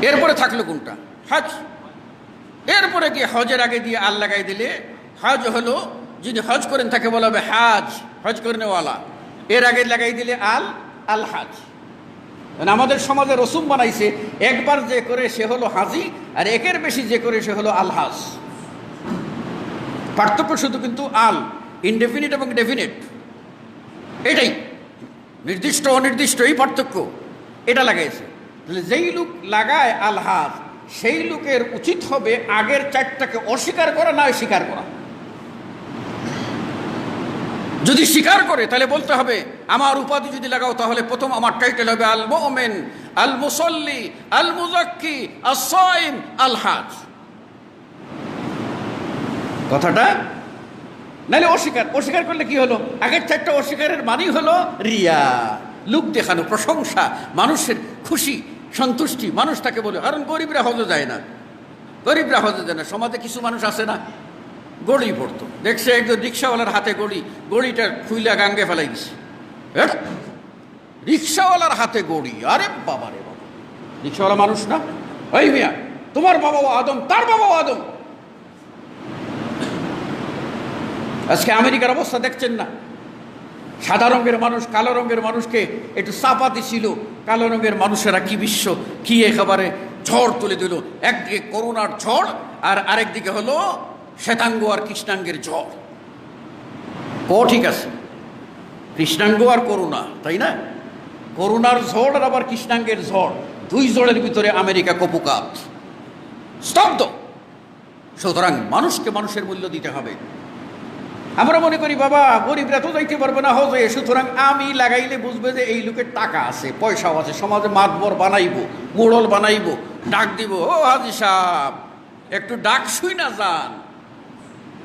B: এরপরে থাকলো কোনটা? হজ। এরপরে কি হজের আগে দিয়ে আল লাগাই দিলে হজ হলো, যিনি হজ করেন তাকে বলা হবে হাজ, হজ করেনেওয়ালা। এর আগে লাগাই দিলে আল, আল হাজ। আমাদের সমাজে রসুম বানাইছে, একবার যে করে সে হলো হাজি, আর একের বেশি যে করে সে হলো আল হাজ। পার্থক্য শুধু কিন্তু আল, ইনডেফিনিট এবং ডেফিনিট, এটাই নির্দিষ্ট অনির্দিষ্ট, এই পার্থক্য, এটা লাগাইছে। তাহলে যেই লোক লাগায় আল হাজ, সেই লোকের উচিত হবে আগের 4টাকে অস্বীকার করা, নয় স্বীকার করা। যদি স্বীকার করে তাহলে বলতে হবে, আমার উপাধি যদি লাগাও তাহলে প্রথম আমার টাইটেল হবে আল মুমিন, আল মুসল্লি, আল মুজাক্কি, আস-সাইম, আল হাজ। কথাটা নাহলে অস্বীকার করলে কি হলো? আগের চারটা অস্বীকারের মানেই হলো রিয়া, লোক দেখানো, প্রশংসা, মানুষের খুশি সন্তুষ্টি, মানুষ তাকে বলে। কারণ গরিবরা হজে যায় না, সমাজে কিছু মানুষ আছে না, গড়ি পড়তো, দেখছে একজন রিক্সাওয়ালার হাতে গড়িটা খুইলা গাঙ্গে ফেলাই গেছে। রিক্সাওয়ালার হাতে গড়ি, আরে বাবা রে বাবা, রিক্সাওয়ালা মানুষ না? ওই মিয়া, তোমার বাবাও আদম, তার বাবাও আদম। আজকে আমেরিকার অবস্থা দেখছেন না? সাদা রঙের মানুষ কালো রঙের মানুষকে একটু চাপা দিছিল, কালো রঙের মানুষেরা কি বিশ্ব, কি একেবারে ঝড় তুলে দিল। একদিকে করোনার ঝড় আর আরেকদিকে হলো শ্বেতাঙ্গ আর কৃষ্ণাঙ্গের ঝড়। ঠিক আছে, কৃষ্ণাঙ্গ আর করোনা, তাই না? করোনার ঝড় আর আবার কৃষ্ণাঙ্গের ঝড়, দুই ঝড়ের ভিতরে আমেরিকা কপুকাত, স্তব্ধ। সুতরাং মানুষকে মানুষের মূল্য দিতে হবে। আমরা মনে করি বাবা গরিবরা তো যাইতে পারবে না হজে, সুতরাং আমি লাগাইলে বুঝবে যে এই লোকের টাকা আছে, পয়সাও আছে, সমাজে মাতবর বানাইব, মোড়ল বানাইব, ডাক দিব, ও হাজি সাহেব একটু ডাক শুই না যান।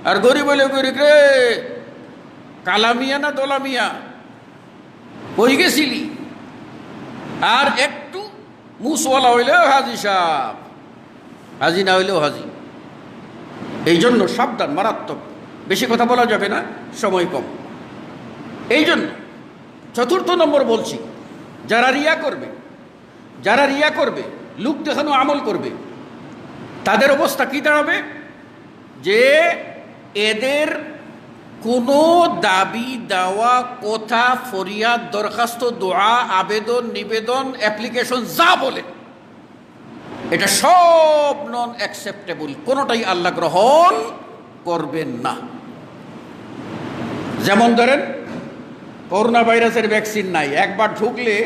B: আর গরিব হইলে গরিব রে, কালামিয়া না দোলামিয়া কই গেছিলি? আর একটু মুসওয়ালা হইলেও হাজি সাহেব, হাজি না হইলেও হাজি। এই জন্য সাবধান, মারাত্মক। বেশি কথা বলা যাবে না, সময় কম। এই জন্য চতুর্থ নম্বর বলছি, যারা রিয়া করবে, লোক দেখানো আমল করবে, তাদের অবস্থা কি দাঁড়াবে? যে এদের কোনো দাবি দেওয়া, কথা, ফরিয়াদ, দরখাস্ত, দোয়া, আবেদন, নিবেদন, অ্যাপ্লিকেশন যা বলে এটা সব নন অ্যাকসেপ্টেবল, কোনোটাই আল্লাহ গ্রহণ করবেন না। যেমন ধরেন করোনা ভাইরাসের ভ্যাকসিন নাই, একবার ঢুকলে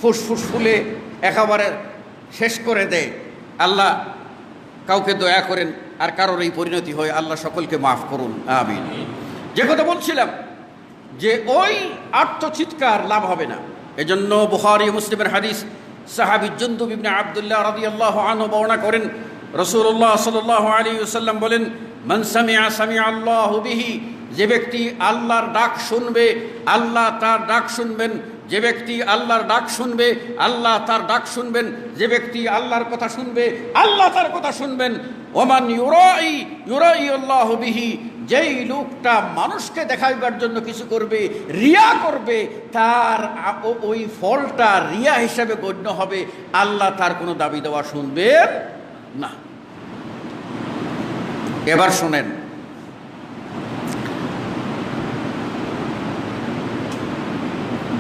B: ফুসফুস ফুলে একেবারে শেষ করে দেয়। আল্লাহ কাউকে দয়া করেন আর কারোর এই পরিণতি হয়, আল্লাহ সকলকে মাফ করুন, আমিন। যে কথা বলছিলাম যে ওই আত্মচিৎকার লাভ হবে না। এজন্য বুখারী মুসলিমের হাদিস, সাহাবী জুনদুব ইবনে আব্দুল্লাহ রাদিয়াল্লাহু আনহু বর্ণনা করেন, রাসূলুল্লাহ সাল্লাল্লাহু আলাইহি ওয়াসাল্লাম বলেন, মান সামিআ আল্লাহু বিহি, যে ব্যক্তি আল্লাহর ডাক শুনবে আল্লাহ তার ডাক শুনবেন, যে ব্যক্তি আল্লাহর ডাক শুনবে আল্লাহ তার ডাক শুনবেন, যে ব্যক্তি আল্লাহর কথা শুনবে আল্লাহ তার কথা শুনবেন। ওমান ইউরাই আল্লাহু বিহি, যেই লোকটা মানুষকে দেখাইবার জন্য কিছু করবে, রিয়া করবে, তার ওই ফলটা রিয়া হিসাবে গণ্য হবে, আল্লাহ তার কোনো দাবি দেওয়া শুনবেন না। এবার শোনেন,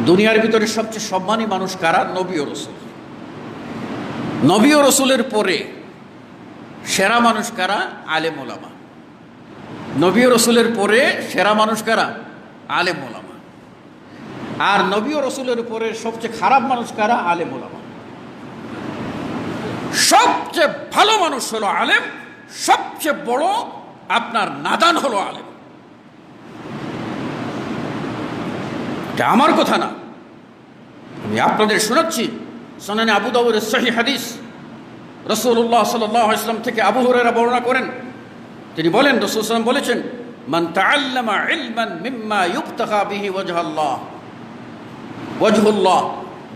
B: দুনিয়ার ভিতরে সবচেয়ে সম্মানী মানুষ কারা? নবী ও রাসূল। নবী ও রাসূলের পরে সেরা মানুষ কারা? আলেম ওলামা। নবী ও রাসূলের পরে সেরা মানুষ কারা? আলেম ওলামা। আর নবী ও রাসূলের পরে সবচেয়ে খারাপ মানুষ কারা? আলেম ওলামা। সবচেয়ে ভালো মানুষ হলো আলেম, সবচেয়ে বড় আপনার নাদান হলো আলেম। এটা আমার কথা না, আমি আপনাদের শোনাচ্ছি। সুনানে আবু দাউদের সহিহ হাদিস, রাসূলুল্লাহ সাল্লাল্লাহু আলাইহি ওয়াসাল্লাম থেকে আবু হুরায়রা বর্ণনা করেন, তিনি বলেন, রাসূল সাল্লাল্লাহু আলাইহি ওয়াসাল্লাম বলেছেন, মান তাআল্লামা ইলমান মিম্মা ইবতাগা বিহি ওয়াজহুল্লাহ,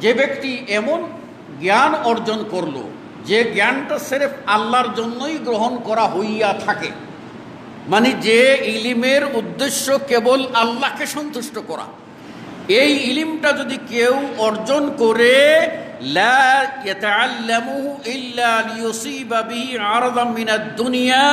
B: যে ব্যক্তি এমন জ্ঞান অর্জন করলো যে জ্ঞানটা সির্ফ আল্লাহর জন্যই গ্রহণ করা হইয়া থাকে, মানে যে ইলিমের উদ্দেশ্য কেবল আল্লাহকে সন্তুষ্ট করা, এই ইলিমটা যদি কেউ অর্জন করে, লা ইয়াতাআল্লামুহু ইল্লা লিয়ুসিবা বিহি আরাদাম মিনাদ দুনিয়া,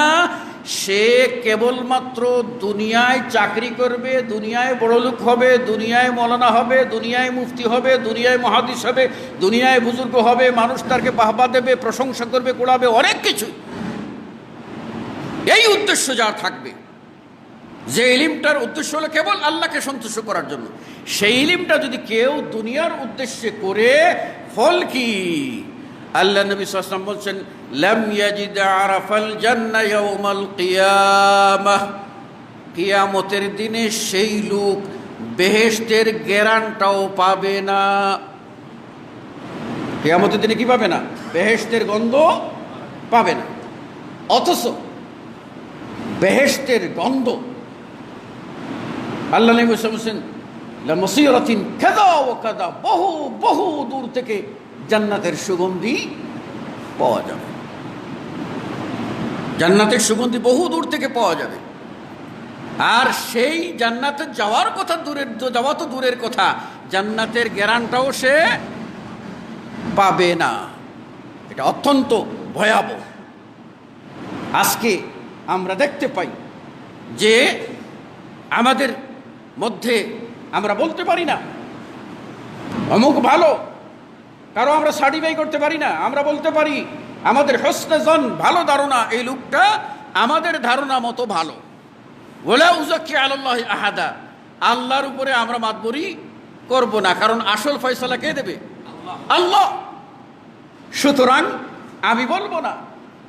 B: সে কেবলমাত্র দুনিয়ায় চাকরি করবে, দুনিয়ায় বড়লোক হবে, দুনিয়ায় মৌলানা হবে, দুনিয়ায় মুফতি হবে, দুনিয়ায় মুহাদ্দিস হবে, দুনিয়ায় বুজুর্গ হবে, মানুষ তাকে বাহবা দেবে, প্রশংসা করবে, কোড়াবে, অনেক কিছু। এই উদ্দেশ্য যার থাকবে, যে ইলিমটার উদ্দেশ্য হলো কেবল আল্লাহকে সন্তুষ্ট করার জন্য, সেই ইলিমটা যদি কেউ দুনিয়ার উদ্দেশ্যে করে, ফল কি? আল্লাহ নবী সাল্লাল্লাহু আলাইহি ওয়াসাল্লাম বলছেন, লাম ইয়াজিদ আরাফাল জান্নাহ ইয়াউমাল কিয়ামাহ, কিয়ামতের দিনে সেই লোক বেহেশতের গ্যারান্টাও পাবে না। কিয়ামতের দিনে কি পাবে না? বেহেশতের গন্ধ পাবে না। অথচ বেহেশতের গন্ধ আল্লাহ নবী বলেছেন লামসিরাতিন কাযা ওয়া কাযা, বহু বহু দূর থেকে জান্নাতের সুগন্ধি পাওয়া যাবে। জান্নাতের সুগন্ধি বহু দূর থেকে পাওয়া যাবে। আর সেই জান্নাতে যাওয়ার কথা যাওয়া তো দূরের কথা, জান্নাতের গ্যারান্টাও সে পাবে না। এটা অত্যন্ত ভয়াবহ। আজকে আমরা দেখতে পাই যে আমাদের মধ্যে আমরা বলতে পারি না অমুক ভালো, কারো আমরা সার্টিফাই করতে পারি না। আমরা বলতে পারি আমাদের হোসনে জন, ভালো ধারণা, এই লোকটা আমাদের ধারণা মতো ভালো। ওয়ালা উযাক্কি আলাল্লাহি আহাদা, আল্লাহর উপরে আমরা মাতবরি করব না, কারণ আসল ফয়সালা কে দেবে? আল্লাহ। সুতরাং আমি বলবো না।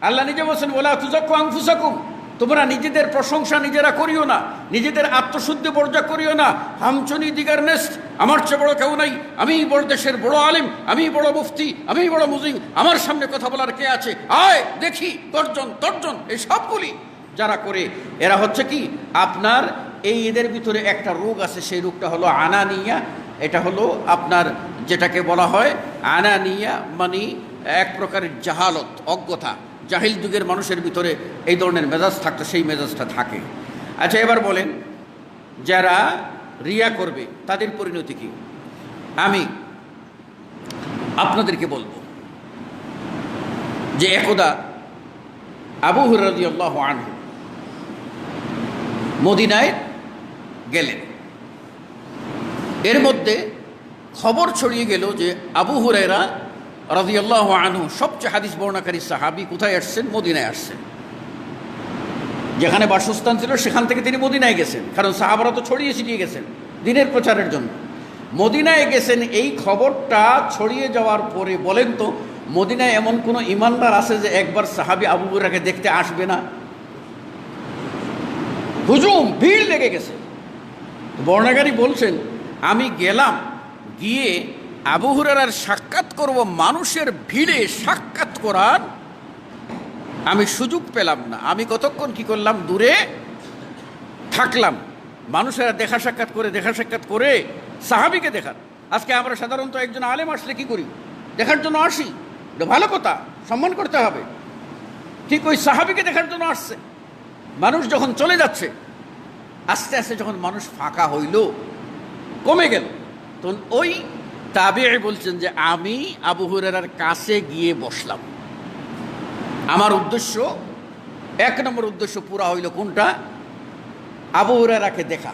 B: আল্লাহ নিজে বলছেন ওয়ালা তুযাক্কু আনফুসাকুম, তোমরা নিজেদের প্রশংসা নিজেরা করিও না, নিজেদের আত্মশুদ্ধি বর্জা করিও না। হামচনি দিগার নেস্ট, আমার চেয়ে বড় কেউ নাই, আমি বড় দেশের বড় আলেম, আমি বড় মুফতি, আমি বড় মুজিং, আমার সামনে কথা বলার কে আছে, আয় দেখি, গর্জন তর্জন, এই সবগুলি যারা করে এরা হচ্ছে কি আপনার এই এদের ভিতরে একটা রোগ আছে, সেই রোগটা হলো আনানিয়া। এটা হলো আপনার যেটাকে বলা হয় আনানিয়া, মানে এক প্রকারের জাহালত, অজ্ঞতা। জাহিল যুগের মানুষের ভিতরে এই ধরনের মেজাজ থাকতো, সেই মেজাজটা থাকে। আচ্ছা, এবার বলেন যারা রিয়া করবে তাদের পরিণতি কি? আমি আপনাদেরকে বলবো যে একদা আবু হুরায়রা রাদিয়াল্লাহু আনহু মদিনায় গেলেন। এর মধ্যে খবর ছড়িয়ে গেল যে আবু হুরায়রা রাদিয়াল্লাহু আনহু, সবচেয়ে হাদিস বর্ণনাকারী সাহাবী, কোথায় আসছেন? মদিনায় আসছেন। যেখানে বাসস্থান ছিল সেখান থেকে তিনি মদিনায় গেছেন, কারণ সাহাবারা তো ছড়িয়ে ছিটিয়ে গেছেন দিনের প্রচারের জন্য। মদিনায় গেছেন, এই খবরটা ছড়িয়ে যাওয়ার পরে বলেন তো মদিনায় এমন কোনো ইমানদার আছে যে একবার সাহাবী আবু হুরায়রাকে দেখতে আসবে না? হুজুম, ভিড় লেগে গেছে। বর্ণনাকারী বলছেন আমি গেলাম, গিয়ে আবু হুরায়রার সাক্ষাৎ করব, মানুষের ভিড়ে সাক্ষাৎ করার আমি সুযোগ পেলাম না। আমি কতক্ষণ কি করলাম? দূরে থাকলাম। মানুষেরা দেখা সাক্ষাৎ করে সাহাবীকে দেখার। আজকে আমরা সাধারণত একজন আলেম আসলে কি করি? দেখার জন্য আসি, ভালো কথা, সম্মান করতে হবে। ঠিক ওই সাহাবীকে দেখার জন্য আসছে। মানুষ যখন চলে যাচ্ছে, আস্তে আস্তে যখন মানুষ ফাঁকা হইল, কমে গেল, তখন ওই তাবিঈ বলছেন যে আমি আবু হুরায়রার কাছে গিয়ে বসলাম। আমার উদ্দেশ্য, এক নম্বর উদ্দেশ্য পুরা হইল কোনটা? আবু হুরায়রাকে দেখা।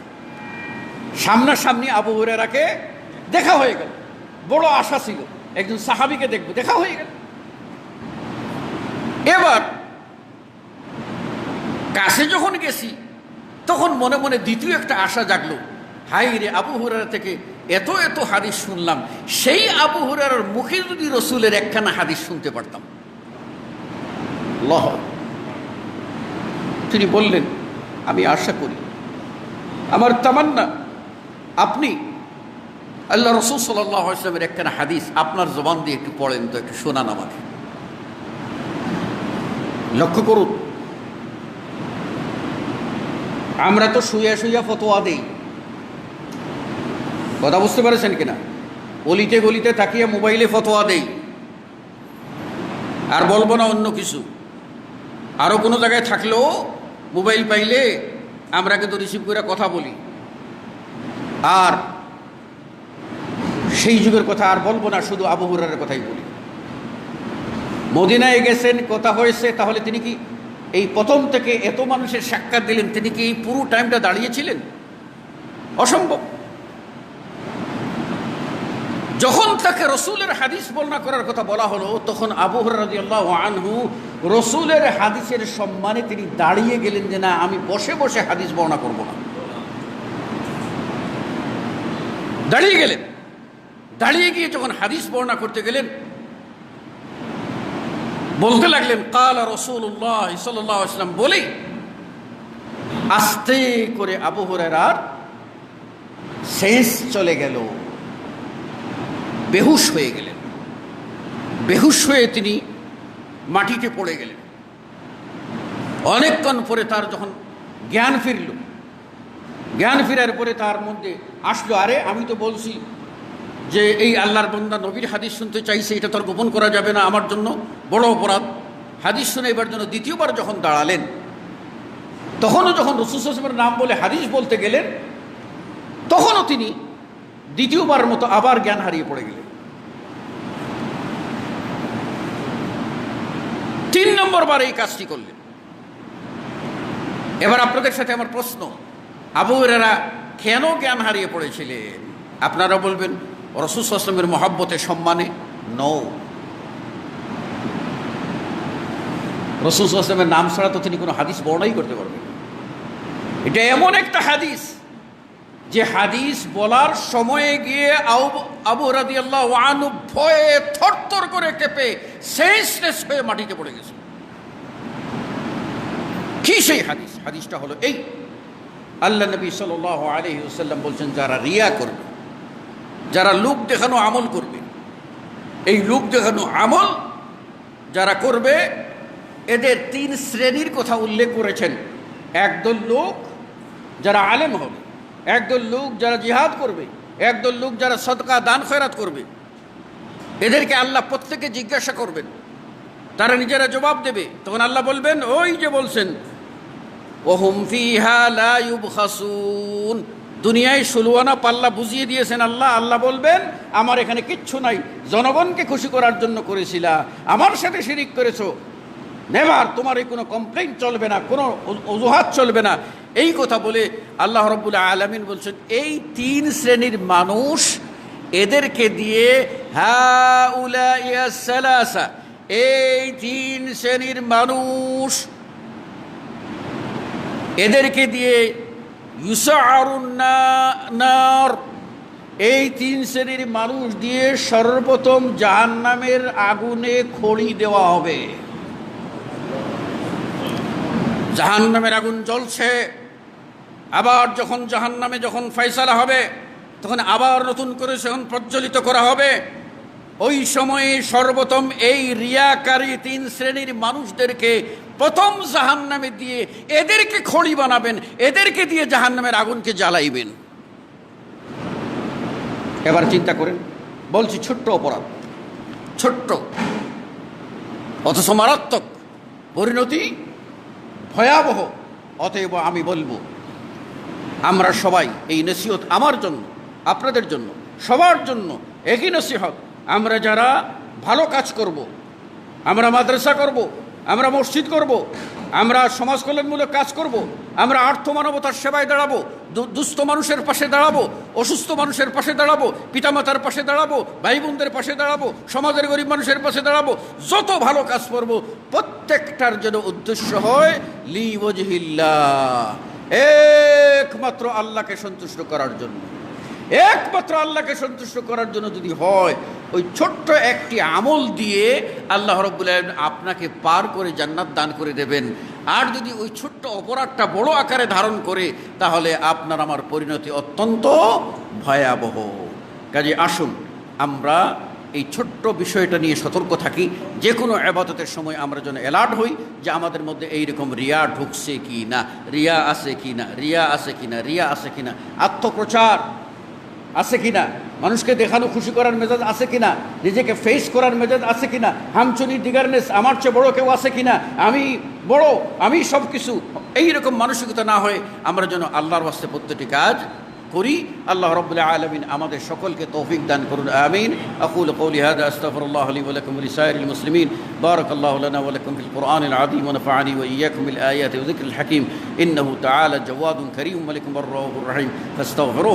B: সামনাসামনি আবু হুরায়রাকে দেখা হয়ে গেল। বড় আশা ছিল একজন সাহাবীকে দেখব, দেখা হয়ে গেল। এবার কাছে যখন গেছি তখন মনে মনে দ্বিতীয় একটা আশা জাগলো, হাই রে, আবু হুরায়রা থেকে এত এত হাদিস শুনলাম, সেই আবু হুরায়রার মুখে যদি রসুলের একখানা হাদিস শুনতে পারতাম। আল্লাহ, তিনি বললেন আমি আশা করি, আমার তামান্না আপনি আল্লাহ রসুল সাল্লাল্লাহু আলাইহি ওয়াসাল্লামের একখানা হাদিস আপনার জবান দিয়ে একটু পড়েন তো, একটু শোনান আমাকে। লক্ষ্য করুন, আমরা তো শুয়ে শুয়ে ফতোয়া দেই, কথা বুঝতে পারছেন কিনা? অলিতে গলিতে তাকিয়ে মোবাইলে ফতোয়া দেই, আর বলবো না অন্য কিছু। আরও কোনো জায়গায় থাকলেও মোবাইল পাইলে আমরা কিন্তু রিসিভ করে কথা বলি। আর সেই যুগের কথা আর বলবো না, শুধু আবু হুরায়রার কথাই বলি। মদিনায় গেছেন, কথা হয়েছে, তাহলে তিনি কি এই প্রথম থেকে এত মানুষের সাক্ষাৎ দিলেন, তিনি কি এই পুরো টাইমটা দাঁড়িয়েছিলেন? অসম্ভব। যখন তাকে রসুলের হাদিস বর্ণনা করার কথা বলা হলো, তখন আবু হুরায়রা রাদিয়াল্লাহু আনহু রসুলের হাদিসের সম্মানে তিনি দাঁড়িয়ে গেলেন যে না, আমি বসে বসে হাদিস বর্ণনা করব না। দাঁড়িয়ে গেলেন। দাঁড়িয়ে গিয়ে যখন হাদিস বর্ণনা করতে গেলেন, বলতে লাগলেন কালা রাসূলুল্লাহ সাল্লাল্লাহু আলাইহি ওয়াসাল্লাম বলেই আস্তে করে আবু হুরায়রার সেন্স চলে গেল, বেহুশ হয়ে গেলেন। বেহুশ হয়ে তিনি মাটিতে পড়ে গেলেন। অনেকক্ষণ পরে তার যখন জ্ঞান ফিরল, জ্ঞান ফেরার পরে তার মধ্যে আসলো, আরে আমি তো বলছি যে এই আল্লাহর বান্দা নবীর হাদিস শুনতে চাইছে, এটা তো আর গোপন করা যাবে না, আমার জন্য বড় অপরাধ। হাদিস শুনে এবার জন্য দ্বিতীয়বার যখন দাঁড়ালেন, তখনও যখন রাসূল সাল্লাল্লাহু আলাইহি ওয়াসাল্লামের নাম বলে হাদিস বলতে গেলেন, তখনও তিনি দ্বিতীয়বার মতো আবার জ্ঞান হারিয়ে পড়ে গেলেন। 3 নম্বর বার এই কাজটি করলেন। এবার আপনাদের সাথে আমার প্রশ্ন, আবু হুরায়রা কেন জ্ঞান হারিয়ে পড়েছিলেন? আপনারা বলবেন রাসূল সাল্লাল্লাহু আলাইহি ওয়াসাল্লামের মহব্বতে, সম্মানে। নো, রাসূল সাল্লাল্লাহু আলাইহি ওয়াসাল্লামের নাম ছাড়া তো তিনি কোনো হাদিস বর্ণনাই করতে পারবেন। এটা এমন একটা হাদিস যে হাদিস বলার সময়ে গিয়ে আবু রাদিয়াল্লাহু আনহু ভয়ে থরথর করে কেঁপে সেন্সলেস হয়ে মাটিতে পড়ে গেছে। কি সেই হাদিস? হাদিসটা হলো এই, আল্লাহ নবী সাল্লাল্লাহু আলাইহি ওয়াসাল্লাম বলছেন, যারা রিয়া করবে, যারা লোক দেখানো আমল করবে, এই লোক দেখানো আমল যারা করবে, এদের 3 শ্রেণীর কথা উল্লেখ করেছেন। একদল লোক যারা আলেম হবে, একদল লোক যারা জিহাদ করবে, একদল লোক যারা সদকা দান খয়রাত করবে। এদেরকে আল্লাহ প্রত্যেকে জিজ্ঞাসা করবেন, তারা নিজেরা জবাব দেবে। তখন আল্লাহ বলবেন, ওই যে বলছেন ওহুম ফিহা লা ইউবখাসুন, দুনিয়ায় 16 আনা পাল্লা বুঝিয়ে দিয়েছেন আল্লাহ। আল্লাহ বলবেন, আমার এখানে কিচ্ছু নাই, জনগণকে খুশি করার জন্য করেছিলা, আমার সাথে শিরিক করেছো, নেভার, তোমার এই কোনো কমপ্লেইন চলবে না, কোনো অজুহাত চলবে না। এই কথা বলে আল্লাহ রাব্বুল আলামিন বলছেন, এই 3 শ্রেণীর মানুষ, এদেরকে দিয়ে হাউলাইয়া সালাসা, এই 3 শ্রেণীর মানুষ, এদেরকে দিয়ে ইউসারুন নার, এই 3 শ্রেণীর মানুষ দিয়ে সর্বপ্রথম জাহান্নামের আগুনে খড়ি দেওয়া হবে। জাহান্নামের আগুন জ্বলছে, আবার যখন জাহান্নামে যখন ফয়সালা হবে, তখন আবার নতুন করে সেখানে প্রজ্বলিত করা হবে। ওই সময়ে সর্বপ্রথম এই রিয়াকারী 3 শ্রেণীর মানুষদেরকে প্রথম জাহান্নামে দিয়ে এদেরকে খড়ি বানাবেন, এদেরকে দিয়ে জাহান্নামের আগুনকে জ্বালাইবেন। এবার চিন্তা করেন, বলছি ছোট্ট অপরাধ, ছোট্ট অথচ মারাত্মক, পরিণতি ভয়াবহ। অতএব আমি বলবো, আমরা সবাই, এই নসিহত আমার জন্য, আপনাদের জন্য, সবার জন্য একই নসিহত, আমরা যারা ভালো কাজ করব, আমরা মাদ্রাসা করব, আমরা মসজিদ করব, আমরা সমাজ কল্যাণমূলক কাজ করব, আমরা আর্থ মানবতার সেবায় দাঁড়াবো, দুস্থ মানুষের পাশে দাঁড়াবো, অসুস্থ মানুষের পাশে দাঁড়াবো, পিতামাতার পাশে দাঁড়াবো, ভাই বোনদের পাশে দাঁড়াবো, সমাজের গরিব মানুষের পাশে দাঁড়াবো। যত ভালো কাজ করব, প্রত্যেকটার যেন উদ্দেশ্য হয় লিওয়াজহিল্লাহ, একমাত্র আল্লাহকে সন্তুষ্ট করার জন্য। একমাত্র আল্লাহকে সন্তুষ্ট করার জন্য যদি হয়, ওই ছোট্ট একটি আমল দিয়ে আল্লাহ রাব্বুল আলামিন আপনাকে পার করে জান্নাত দান করে দেবেন। আর যদি ওই ছোট্ট অপরাধটা বড় আকারে ধারণ করে, তাহলে আপনার আমার পরিণতি অত্যন্ত ভয়াবহ। কাজে আসুন আমরা এই ছোট্ট বিষয়টা নিয়ে সতর্ক থাকি। যে কোনো ইবাদতের সময় আমরা যেন অ্যালার্ট হই যে আমাদের মধ্যে এইরকম রিয়া ঢুকছে কি না, রিয়া আছে কি না, রিয়া আছে কি না, রিয়া আছে কি না, আত্মপ্রচার আছে কিনা, মানুষকে দেখানো খুশি করার মেজাজ আছে কিনা, নিজেকে ফেস করার মেজাজ আছে কিনা, হামচুনি দিগারনেস, আমার চেয়ে বড় কেউ আছে কিনা, আমি বড়, আমি সব কিছু, এইরকম মানসিকতা না হয়ে আমরা যেন আল্লাহর ওয়াস্তে প্রত্যেকটি কাজ করি। আল্লাহ রাব্বুল আলামিন আমাদের সকলকে তৌফিক দান করুন, আমিন। আকুলু কওলি হাযা আস্তাগফিরুল্লাহ লি ওয়া লাকুম ওয়া লিসাইরিল মুসলিমিন। বারাকাল্লাহু লানা ওয়া লাকুম ফিল কুরআনিল আযীম ওয়া নাফা'নি ওয়া ইয়্যাকুম বিল আয়াতি ওয়া যিকরিল হাকীম। ইন্নাহু তাআলা জাওয়াদুন কারীম মালিকুম আর রাউফুর রহিম ফাস্তাগফিরুহু।